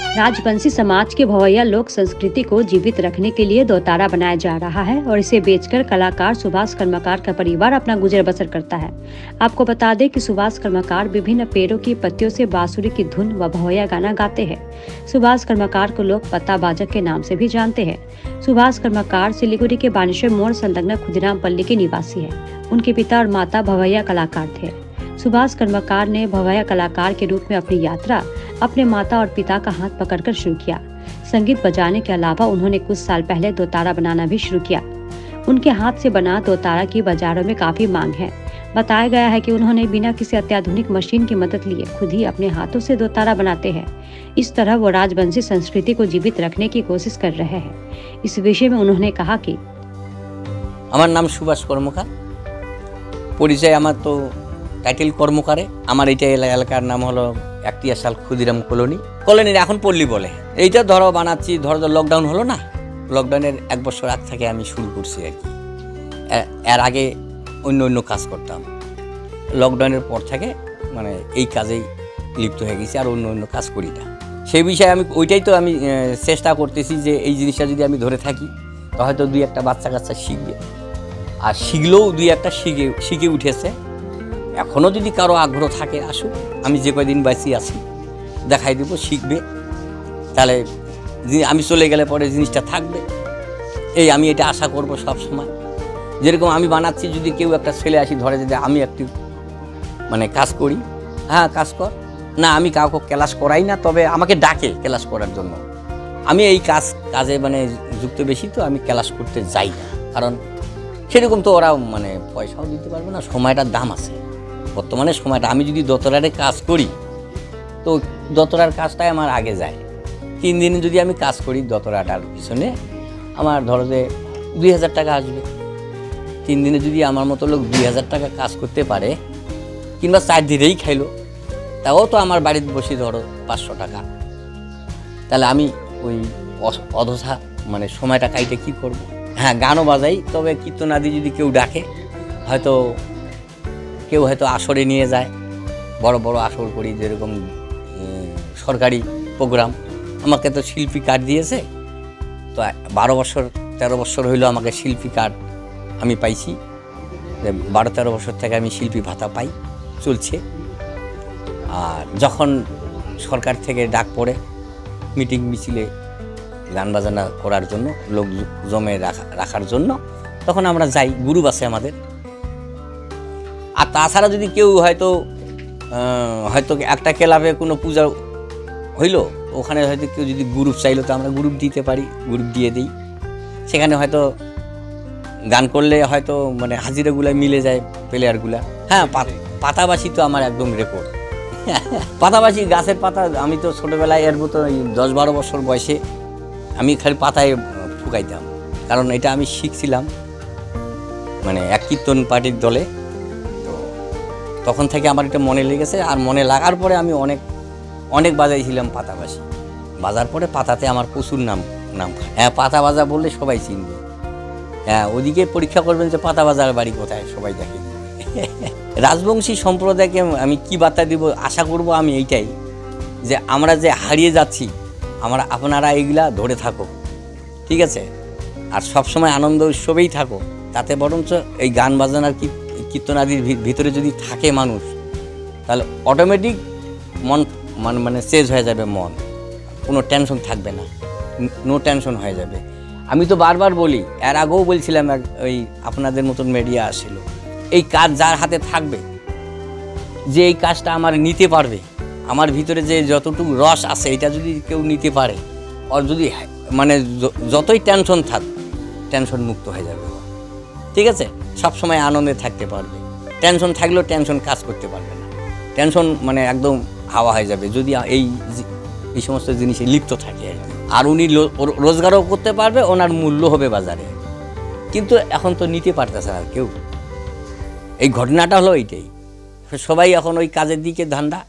राजवंशी समाज के भवैया लोक संस्कृति को जीवित रखने के लिए दोतारा बनाया जा रहा है और इसे बेचकर कलाकार सुभाष कर्मकार का परिवार अपना गुजर बसर करता है। आपको बता दें कि सुभाष कर्मकार विभिन्न पेड़ों की पत्तियों से बांसुरी की धुन व भवैया गाना गाते हैं। सुभाष कर्मकार को लोग पत्ता बाजक के नाम से भी जानते हैं। सुभाष कर्मकार सिलीगुड़ी के बानेश्वर मोड़ संलग्न खुदीराम पल्ली के निवासी है। उनके पिता और माता भवैया कलाकार थे। सुभाष कर्मकार ने भवैया कलाकार के रूप में अपनी यात्रा अपने माता और पिता का हाथ पकड़कर शुरू किया। संगीत बजाने के अलावा उन्होंने कुछ साल पहले दोतारा बनाना भी शुरू किया। उनके हाथ से बना दोतारा की बाजारों में काफी मांग है। बताया गया है कि उन्होंने बिना किसी अत्याधुनिक मशीन की मदद लिए खुद ही अपने हाथों से दोतारा बनाते हैं। इस तरह वो राजवंशी संस्कृति को जीवित रखने की कोशिश कर रहे हैं। इस विषय में उन्होंने कहा कि আমার নাম সুভাষ কর্মকার, পরিচয় আমার তো টাইটেল কর্মকারে। আমার এইটা এলাকার নাম হলো একটিয়াশাল ক্ষুদিরাম কলোনির এখন পল্লী বলে। এইটা ধরো বানাচ্ছি, ধরো লকডাউন হলো না, লকডাউনের 1 বছর আগ থেকে আমি শুরু করছি আর কি। এর আগে অন্য কাজ করতাম, লকডাউনের পর থেকে মানে এই কাজেই লিপ্ত হয়ে গেছি, আর অন্য কাজ করি না। সেই বিষয়ে আমি ওইটাই তো আমি চেষ্টা করতেছি যে এই জিনিসটা যদি আমি ধরে থাকি তো হয়তো 2-1টা বাচ্চা কাচ্চা শিখবে, আর শিখলেও 2-1টা শিখে উঠেছে। এখনও যদি কারো আগ্রহ থাকে আসুক, আমি যে কয়দিন বাঁচি আছি দেখাই দেবো, শিখবে। তাহলে আমি চলে গেলে পরে জিনিসটা থাকবে, এই আমি এটা আশা করব সব সময়। যেরকম আমি বানাচ্ছি, যদি কেউ একটা ছেলে আসি ধরে যদি আমি একটু মানে কাজ করি, হ্যাঁ কাজ কর না, আমি কাউকে ক্লাস করাই না, তবে আমাকে ডাকে ক্লাস করার জন্য। আমি এই কাজে মানে যুক্ত বেশি, তো আমি ক্লাস করতে যাই না, কারণ সেরকম তো ওরা মানে পয়সাও দিতে পারবে না, সময়টার দাম আছে বর্তমানে সময়টা। আমি যদি দোতরারে কাজ করি তো দোতরার কাজটাই আমার আগে যায়। 3 দিনে যদি আমি কাজ করি দোতরাটার পিছনে আমার ধরো যে 2000 টাকা আসবে। 3 দিনে যদি আমার মতো লোক 2000 টাকা কাজ করতে পারে, কিংবা 4 দিনেই খাইলো, তাও তো আমার বাড়িতে বসে ধরো 500 টাকা। তাহলে আমি ওই অযথা মানে সময়টা কাইটে কী করব? হ্যাঁ, গানও বাজাই, তবে কীর্তনাদি যদি কেউ ডাকে, কেউ হয়তো আসরে নিয়ে যায়, বড় বড় আসর করি, যেরকম সরকারি প্রোগ্রাম। আমাকে তো শিল্পী কার্ড দিয়েছে, তো 12-13 বছর হইলো আমাকে শিল্পী কার্ড আমি পাইছি। 12-13 বছর থেকে আমি শিল্পী ভাতা পাই, চলছে। আর যখন সরকার থেকে ডাক পড়ে মিটিং মিছিলে গান বাজনা করার জন্য, লোক জমে রাখার জন্য, তখন আমরা যাই, গ্রুপ আছে আমাদের। আর তাছাড়া যদি কেউ হয়তো একটা ক্লাবে কোনো পূজা হইলো, ওখানে হয়তো কেউ যদি গ্রুপ চাইলো, তো আমরা গ্রুপ দিতে পারি, গ্রুপ দিয়ে দিই। সেখানে হয়তো গান করলে হয়তো মানে হাজিরাগুলো মিলে যায়, প্লেয়ারগুলা। হ্যাঁ, পাতাবাসি তো আমার একদম রেকর্ড। পাতাবাসি, গাছের পাতা, আমি তো ছোটোবেলায় এর মতো 10-12 বছর বয়সে আমি খালি পাতায় ফুকাইতাম, কারণ এটা আমি শিখছিলাম মানে এক কীর্তন পার্টির দলে। তো তখন থেকে আমার এটা মনে লেগেছে, আর মনে লাগার পরে আমি অনেক বাজাইছিলাম পাতাবাসি। বাজার পরে পাতাতে আমার প্রচুর নাম। হ্যাঁ, পাতা বাজা বললে সবাই চিনবে। হ্যাঁ, ওদিকে পরীক্ষা করবেন যে পাতা বাজার বাড়ি কোথায়, সবাই দেখে। রাজবংশী সম্প্রদায়কে আমি কি বার্তা দিব, আশা করব আমি এইটাই, যে আমরা যে হারিয়ে যাচ্ছি, আপনারা এইগুলা ধরে থাকো, ঠিক আছে? আর সবসময় আনন্দ উৎসবেই থাকো, তাতে বরঞ্চ এই গান বাজনার কীর্তনাদির ভিতরে যদি থাকে মানুষ, তাহলে অটোমেটিক মন মানে চেঞ্জ হয়ে যাবে, মন কোনো টেনশন থাকবে না, নো টেনশন হয়ে যাবে। আমি তো বারবার বলি, এর আগেও বলছিলাম, ওই আপনাদের মতন মিডিয়া আসছিল, এই কাজ যার হাতে থাকবে, যে এই কাজটা আমার নিতে পারবে, আমার ভিতরে যে যতটুকু রস আছে এটা যদি কেউ নিতে পারে, আর যদি মানে যতই টেনশন থাক, টেনশন মুক্ত হয়ে যাবে, ঠিক আছে? সবসময় আনন্দে থাকতে পারবে। টেনশন থাকলেও টেনশন কাজ করতে পারবে না, টেনশন মানে একদম হাওয়া হয়ে যাবে যদি এই সমস্ত জিনিসে লিপ্ত থাকে আর কি। আর উনি রোজগারও করতে পারবে, ওনার মূল্য হবে বাজারে, কিন্তু এখন তো নিতে পারতেছে না কেউ। এই ঘটনাটা হলো এইটাই, সবাই এখন ওই কাজের দিকে ধান্দা।